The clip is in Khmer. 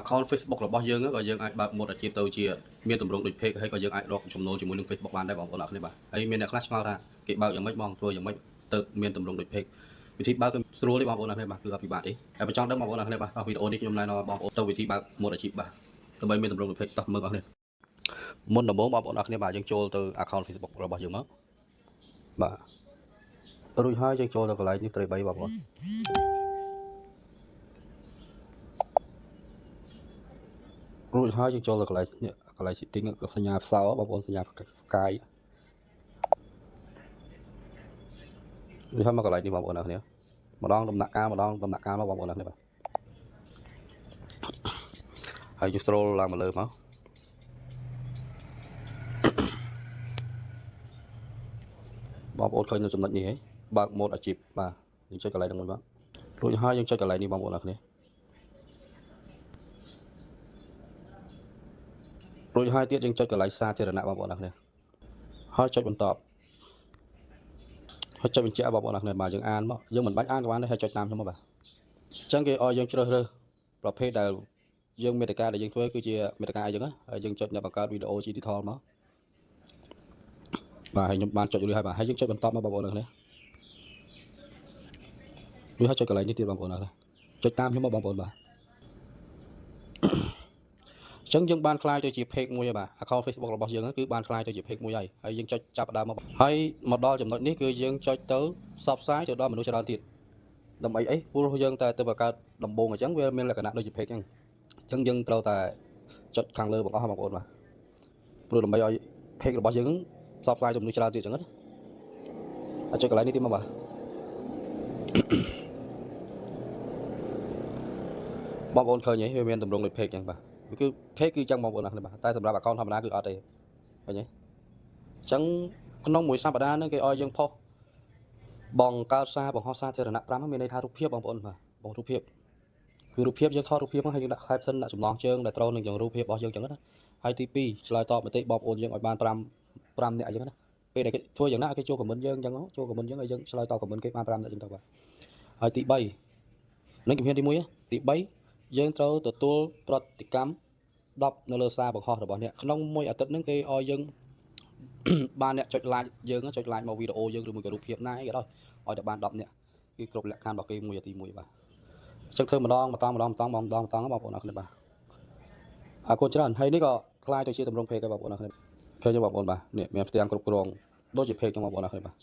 account Facebook របស់យើងក៏យើងអាចបើកម៉ូដអាជីពទៅជាមានតម្រង់ដូច page ហើយក៏យើងអាចរកចំណូលជាមួយនឹង Facebook បានដែរបងប្អូនអរគ្នាបាទហើយមានអ្នកខ្លះឆ្ងល់ថាគេបើកយ៉ាងម៉េចបងធ្វើយ៉ាងម៉េចទៅមានតម្រង់ដូច page វិធីបើកគឺស្រួលទេបងប្អូនអរគ្នាបាទគឺអត់ពិបាកទេហើយបើចង់ដឹងបងប្អូនអរគ្នាបាទវីដេអូនេះខ្ញុំណែនាំបងប្អូនទៅវិធីបើកម៉ូដអាជីពបាទដើម្បីមានតម្រង់ដូច page តោះមើលបងប្អូនមុនដំបូងបងប្អូនអរគ្នាបាទយើងចូលទៅ account Facebook របស់យើងមកបាទរួចហើយយើងចូលទៅកន្លែងនេះត្រី3បងប្អូនរួចហើយយើងចូលទៅកន្លែងនេះកន្លែង setting សញ្ញាផ្សោបងប្អូនសញ្ញាផ្កាយរួចហើយមកកន្លែងនេះបងប្អូនអរគ្នាម្ដងដំណាក់កាលមកបងប្អូនអរគ្នាបាទហើយយើង scroll ឡើងមកលើមកបងប្អូនឃើញនៅចំណុចនេះហ៎បើក mode អាជីពបាទយើងចុចកន្លែងហ្នឹងមួយបាទរួចហើយយើងចុចកន្លែងនេះបងប្អូនអរគ្នារួចហើយទៀតយើងចុចកន្លែងសាធារណៈបងប្អូនអរគ្នាហើយចុចបន្តហើយចុចបញ្ជាក់បងប្អូនអរគ្នាបាទយើងអានមកយើងមិនបាច់អានក៏បានដែរហើយចុចតាមខ្ញុំមកបាទអញ្ចឹងគេឲ្យយើងជ្រើសរើសប្រភេទដែលយើងមេតិកាដែលយើងធ្វើគឺជាមេតិកាអីចឹងណាហើយយើងចុចអ្នកបង្កើតវីដេអូ digital មកបាទហើយខ្ញុំបានចុចរួចហើយបាទហើយយើងចុចបន្តមកបងប្អូនអរគ្នារួចហើយចុចកន្លែងនេះទៀតបងប្អូនអរគ្នាចុចតាមខ្ញុំមកបងប្អូនបាទអញ្ចឹងយើងបានខ្លាយទៅជា page មួយហើយបាទ account Facebook របស់យើងគឺបានខ្លាយទៅជា page មួយហើយយើងចុចចាប់ដើមមកហើយមកដល់ចំណុចនេះគឺយើងចុចទៅផ្សព្វផ្សាយទៅដល់មនុស្សច្រើនទៀតដើម្បីអីព្រោះយើងតែទៅបង្កើតដំបូងអញ្ចឹងវាមានលក្ខណៈដូចជា page អញ្ចឹងយើងត្រូវតែចុចខាងលើបងប្អូនបាទព្រោះដើម្បីឲ្យ page របស់យើងផ្សព្វផ្សាយទៅមនុស្សច្រើនទៀតអញ្ចឹងណាអាចចុចកន្លែងនេះទៀតមកបាទបងប្អូនឃើញទេវាមានតម្រង់ដូច page អញ្ចឹងបាទគឺ page គឺអញ្ចឹងបងប្អូនអរគ្នាបាទតែសម្រាប់ account ធម្មតាគឺអត់ទេឃើញទេអញ្ចឹងក្នុងមួយសប្តាហ៍ហ្នឹងគេឲ្យយើងផុសបង្កើតសារបង្ហោះសាធារណៈ5មានន័យថារូបភាពបងប្អូនបាទបងរូបភាពគឺរូបភាពយើងថតរូបភាពមកហើយយើងដាក់ caption ដាក់ចំណងជើងដែលត្រូវនឹងយ៉ាងរូបភាពរបស់យើងអញ្ចឹងណាហើយទី2ឆ្លើយតបមតិបងប្អូនយើងឲ្យបាន5អ្នកអញ្ចឹងណាពេលដែលគេធ្វើយ៉ាងណាគេចូល comment យើងអញ្ចឹងចូល comment យើងឲ្យយើងឆ្លើយតប comment គេបាន5អ្នកអញ្ចឹងទៅបាទហើយទី3នឹងជំហានទី1ទី3យើងត្រូវទទួលប្រតិកម្ម10នៅលើសារបង្ហោះរបស់អ្នកក្នុងមួយអាទិត្យហ្នឹងគេឲ្យយើងបានអ្នកចុច like យើងចុច like មកវីដេអូយើងឬមួយក៏រូបភាពណាអីក៏ដោយឲ្យតែបាន10អ្នកគឺគ្រប់លក្ខខណ្ឌរបស់គេមួយអាទី1បាទអញ្ចឹងធ្វើម្ដងបងប្អូនអរគ្នាបាទអរគុណច្រើនហើយនេះក៏ខ្លាយទៅជាតម្រង់ page ឲ្យបងប្អូនអរគ្នាឃើញទេបងប្អូនបាទនេះមានផ្ទាំងគ្រប់គ្រងដូចជា page ចឹងបងប្អូនអរគ្នាបាទ